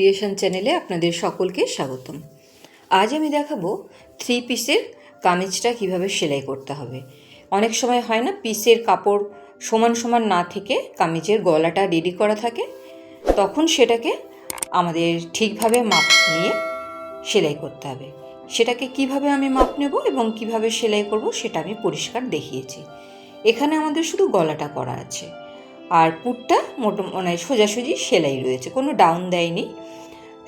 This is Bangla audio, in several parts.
ক্রিয়েশন চ্যানেলে আপনাদের সকলকে স্বাগতম। আজ আমি দেখাবো 3 পিসের কামিজটা কিভাবে সেলাই করতে হবে। অনেক সময় হয় না, পিসের কাপড় সমান সমান না থেকে কামিজের গলাটা রেডি করা থাকে, তখন সেটাকে আমাদের ঠিকভাবে মাপ নিয়ে সেলাই করতে হবে। সেটাকে কিভাবে আমি মাপ নেব এবং কিভাবে সেলাই করব সেটা আমি পরিষ্কার দেখিয়েছি। এখানে আমাদের শুধু গলাটা করা আছে, আর পুটটা মানে সোজাসুজি সেলাই রয়েছে, কোনো ডাউন দেয়নি।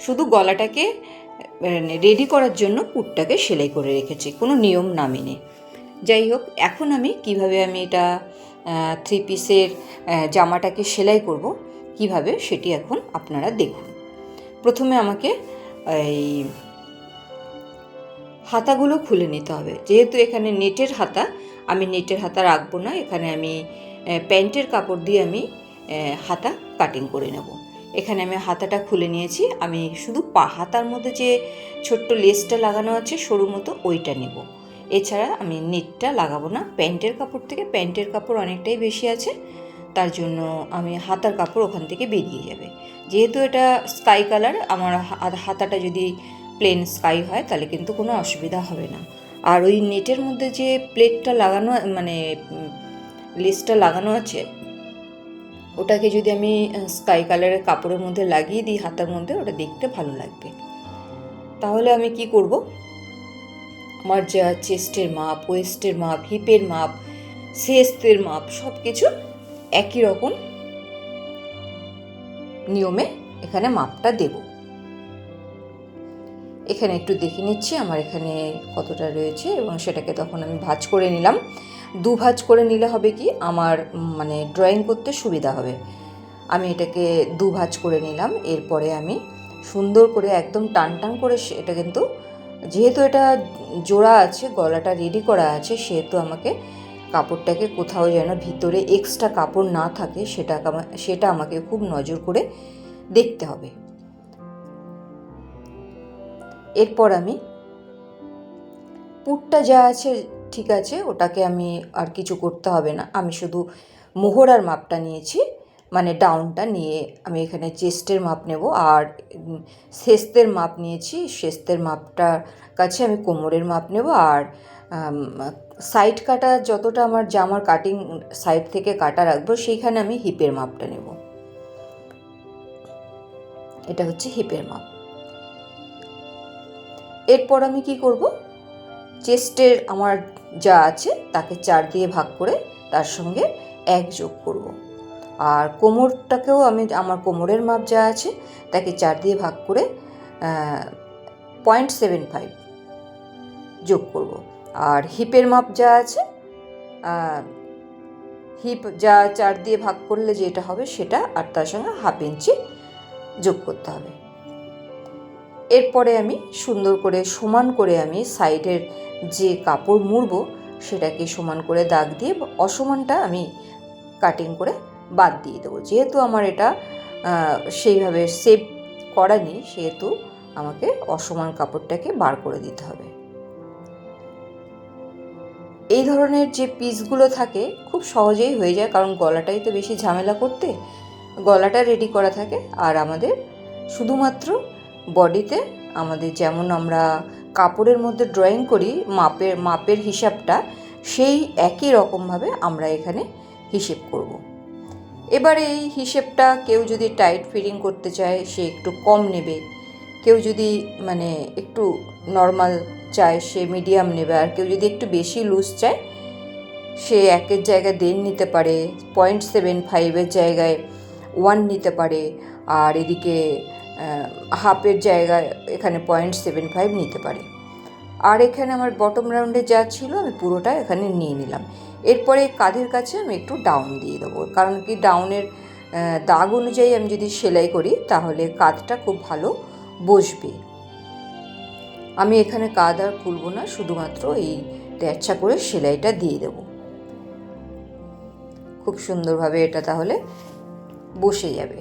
শুধু গলাটাকে রেডি করার জন্য পুটটাকে সেলাই করে রেখেছি, কোনো নিয়ম না মেনে। যাই হোক, এখন আমি কিভাবে এটা 3 পিসের জামাটাকে সেলাই করব কিভাবে, সেটি এখন আপনারা দেখুন। প্রথমে আমাকে এই হাতাগুলো খুলে নিতে হবে। যেহেতু এখানে নেটের হাতা, আমি নেটের হাতা রাখবো না। এখানে আমি প্যান্টের কাপড় দিয়ে আমি হাতা কাটিং করে নেব। এখানে আমি হাতাটা খুলে নিয়েছি। আমি শুধু হাতার মধ্যে যে ছোট্ট লেসটা লাগানো আছে সরু মতো, ওইটা নেব। এছাড়া আমি নেটটা লাগাবো না। প্যান্টের কাপড় থেকে প্যান্টের কাপড় অনেকটাই বেশি আছে, তার জন্য আমি হাতার কাপড় ওখান থেকে বেরিয়ে যাবে। যেহেতু এটা স্কাই কালার, আমার হাতাটা যদি প্লেন স্কাই হয় তাহলে কিন্তু কোনো অসুবিধা হবে না। আর ওই নেটের মধ্যে যে প্লেটটা লাগানো, মানে লেসটা লাগানো আছে, ওটাকে যদি আমি স্কাই কালারের কাপড়ের মধ্যে লাগিয়ে দিই হাতার মধ্যে, ওটা দেখতে ভালো লাগবে। তাহলে আমি কি করব, আমার যা চেস্টের মাপ, ওয়েস্টের মাপ, হিপের মাপ, শেস্তের মাপ সব কিছু একই রকম নিয়মে এখানে মাপটা দেব। এখানে একটু দেখে নিচ্ছি আমার এখানে কতটা রয়েছে, এবং সেটাকে তখন আমি ভাঁজ করে নিলাম। ভাঁজ করে নিলে হবে কি, আমার মানে ড্রয়িং করতে সুবিধা হবে। আমি এটাকে ভাঁজ করে নিলাম। এরপরে আমি সুন্দর করে একদম টান টান করে, এটা কিন্তু যেহেতু এটা জোড়া আছে, গলাটা রেডি করা আছে, সেহেতু আমাকে কাপড়টাকে কোথাও যেন ভিতরে এক্সট্রা কাপড় না থাকে সেটা আমাকে খুব নজর করে দেখতে হবে। এরপর আমি পুটটা যা আছে ঠিক আছে, ওটাকে আমি আর কিছু করতে হবে না। আমি শুধু মোহরার মাপটা নিয়েছি, মানে ডাউনটা নিয়ে আমি এখানে চেস্টের মাপ নেব, আর শেস্তের মাপ নিয়েছি। শেস্তের মাপটার কাছে আমি কোমরের মাপ নেব, আর সাইড কাটা যতটা আমার জামার কাটিং সাইড থেকে কাটা রাখবো, সেইখানে আমি হিপের মাপটা নেব। এটা হচ্ছে হিপের মাপ। এরপর আমি কি করব, চেস্টের আমার যা আছে তাকে 4 দিয়ে ভাগ করে তার সঙ্গে 1 যোগ করব। আর কোমরটাকেও আমি আমার কোমরের মাপ যা আছে তাকে 4 দিয়ে ভাগ করে 0.75 যোগ করব। আর হিপের মাপ যা আছে, হিপ যা 4 দিয়ে ভাগ করলে যেটা হবে সেটা, আর তার সঙ্গে 1/2 ইঞ্চি যোগ করতে হবে। এরপরে আমি সুন্দর করে সমান করে আমি সাইডের যে কাপড় মুড়ব সেটাকে সমান করে দাগ দিয়ে, অসমানটা আমি কাটিং করে বাদ দিয়ে দেবো। যেহেতু আমার এটা সেইভাবে শেপ করা নেই, সেহেতু আমাকে অসমান কাপড়টাকে বার করে দিতে হবে। এই ধরনের যে পিসগুলো থাকে খুব সহজেই হয়ে যায়, কারণ গলাটাই তো বেশি ঝামেলা করতে, গলাটা রেডি করা থাকে। আর আমাদের শুধুমাত্র বডিতে আমাদের যেমন আমরা কাপড়ের মধ্যে ড্রয়িং করি মাপের হিসাবটা, সেই একই রকমভাবে আমরা এখানে হিসেব করব। এবারে এই হিসেবটা কেউ যদি টাইট ফিটিং করতে চায় সে একটু কম নেবে, কেউ যদি মানে একটু নর্মাল চায় সে মিডিয়াম নেবে, আর কেউ যদি একটু বেশি লুজ চায় সে 1-এর জায়গায় 1.5 নিতে পারে, 0.75-এর জায়গায় 1 নিতে পারে, আর এদিকে হাফের জায়গায় এখানে 0.75 নিতে পারে। আর এখানে আমার বটম রাউন্ডে যা ছিল আমি পুরোটা এখানে নিয়ে নিলাম। এরপরে কাঁধের কাছে আমি একটু ডাউন দিয়ে দেবো, কারণ কি ডাউনের দাগ অনুযায়ী আমি যদি সেলাই করি তাহলে কাঁধটা খুব ভালো বসবে। আমি এখানে কাঁধ আর খুলব না, শুধুমাত্র এই তেরছা করে সেলাইটা দিয়ে দেব। খুব সুন্দরভাবে এটা তাহলে বসে যাবে।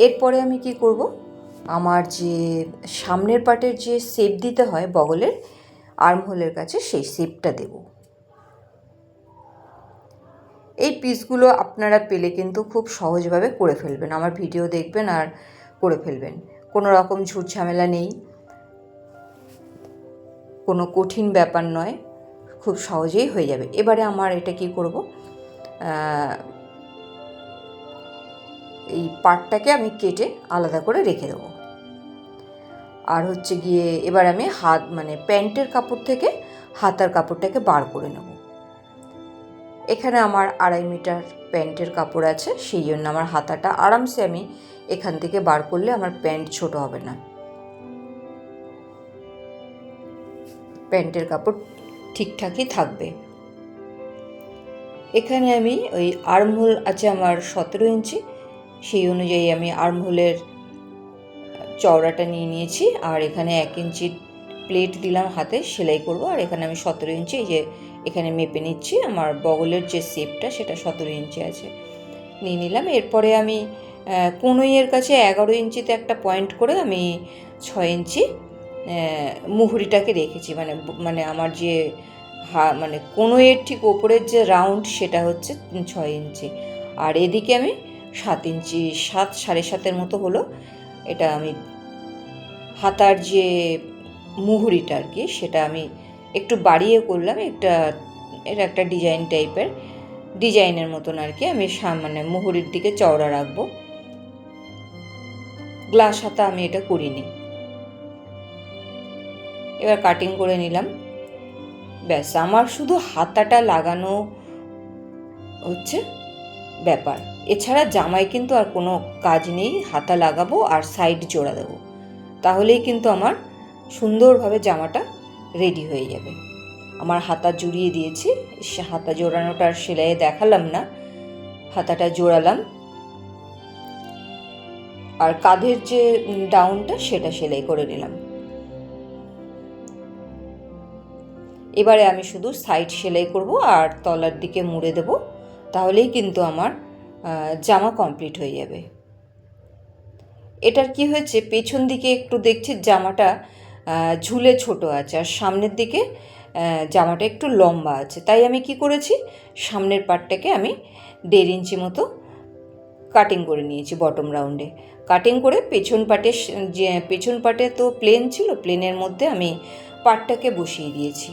এরপরে আমি কি করব, আমার যে সামনের পার্টের যে শেপ দিতে হয় বগলের আর্মহোলের কাছে, সেই শেপটা দেব। এই পিসগুলো আপনারা পেলে কিন্তু খুব সহজভাবে করে ফেলবেন। আমার ভিডিও দেখবেন আর করে ফেলবেন। কোনো রকম ঝুট ঝামেলা নেই, কোনো কঠিন ব্যাপার নয়, খুব সহজেই হয়ে যাবে। এবারে আমার এটা কি করব, এই পাটটাকে আমি কেটে আলাদা করে রেখে দেবো। আর হচ্ছে গিয়ে এবার আমি প্যান্টের কাপড় থেকে হাতার কাপড়টাকে বার করে নেব। এখানে আমার 2.5 মিটার প্যান্টের কাপড় আছে, সেই জন্য আমার হাতাটা আরামসে আমি এখান থেকে বার করলে আমার প্যান্ট ছোট হবে না। প্যান্টের কাপড় ঠিকঠাকই থাকবে। এখানে আমি ওই আর্মহোল আছে আমার 17 ইঞ্চি, সেই অনুযায়ী আমি আর্মহোলের চওড়াটা নিয়ে নিয়েছি। আর এখানে 1 ইঞ্চি প্লেট দিলাম, হাতে সেলাই করব। আর এখানে আমি 17 ইঞ্চি, এই যে এখানে মেপে নিচ্ছি, আমার বগলের যে শেপটা সেটা 17 ইঞ্চি আছে, নিয়ে নিলাম। এরপরে আমি কনুইয়ের কাছে 11 ইঞ্চিতে একটা পয়েন্ট করে আমি 6 ইঞ্চি মুহুরিটাকে রেখেছি। মানে আমার যে কনুইয়ের ঠিক ওপরের যে রাউন্ড সেটা হচ্ছে 6 ইঞ্চি। আর এদিকে আমি 7 ইঞ্চি, 7.5-7.5 মতো হলো। এটা আমি হাতার যে মুহুরিটা আর কি, সেটা আমি একটু বাড়িয়ে করলাম। এটা একটা ডিজাইনের মতন আর কি। আমি মুহুরির দিকে চওড়া রাখবো, গ্লাস হাতা আমি এটা করিনি। এবার কাটিং করে নিলাম। ব্যাস, আমার শুধু হাতাটা লাগানো হচ্ছে ব্যাপার, এছাড়া জামায় কিন্তু আর কোনো কাজ নেই। হাতা লাগাবো আর সাইড জোড়া দেবো, তাহলেই কিন্তু আমার সুন্দরভাবে জামাটা রেডি হয়ে যাবে। আমার হাতা জুড়িয়ে দিয়েছি, হাতা জোড়ানোটা আর সেলাইয়ে দেখালাম না, হাতাটা জোড়ালাম। আর কাঁধের যে ডাউনটা সেটা সেলাই করে নিলাম। এবারে আমি শুধু সাইড সেলাই করব আর তলার দিকে মুড়ে দেব, তাহলেই কিন্তু আমার জামা কমপ্লিট হয়ে যাবে। এটার কি হয়েছে, পেছন দিকে একটু দেখছি জামাটা ঝুলে ছোট আছে, আর সামনের দিকে জামাটা একটু লম্বা আছে। তাই আমি কি করেছি, সামনের পার্টটাকে আমি 1.5 ইঞ্চি মতো কাটিং করে নিয়েছি বটম রাউন্ডে। কাটিং করে পেছন পার্টে তো প্লেন ছিল, প্লেনের মধ্যে আমি পার্টটাকে বসিয়ে দিয়েছি।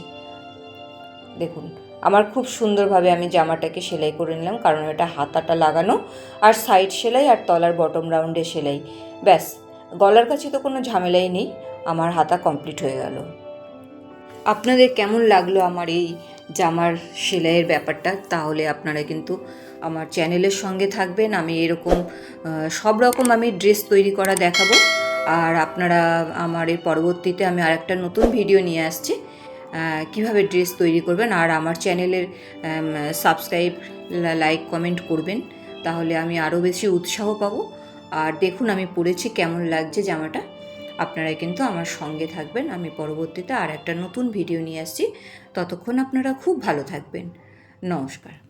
দেখুন, আমার খুব সুন্দরভাবে আমি জামাটাকে সেলাই করে নিলাম, কারণ এটা হাতাটা লাগানো আর সাইড সেলাই আর তলার বটম রাউন্ডে সেলাই। ব্যাস, গলার কাছে তো কোনো ঝামেলাই নেই, আমার হাতা কমপ্লিট হয়ে গেল। আপনাদের কেমন লাগলো আমার এই জামার সেলাইয়ের ব্যাপারটা? তাহলে আপনারা কিন্তু আমার চ্যানেলের সঙ্গে থাকবেন। আমি এরকম সব রকম আমি ড্রেস তৈরি করা দেখাবো। আর আপনারা আমার এর পরবর্তীতে আমি আরেকটা নতুন ভিডিও নিয়ে আসছি, কিভাবে ড্রেস তৈরি করবেন। আর আমার চ্যানেলের সাবস্ক্রাইব, লাইক, কমেন্ট করবেন, তাহলে আমি আরও বেশি উৎসাহ পাবো। আর দেখুন আমি পরেছি, কেমন লাগছে জামাটা। আপনারা কিন্তু আমার সঙ্গে থাকবেন। আমি পরবর্তীতে আর একটা নতুন ভিডিও নিয়ে আসছি। ততক্ষণ আপনারা খুব ভালো থাকবেন। নমস্কার।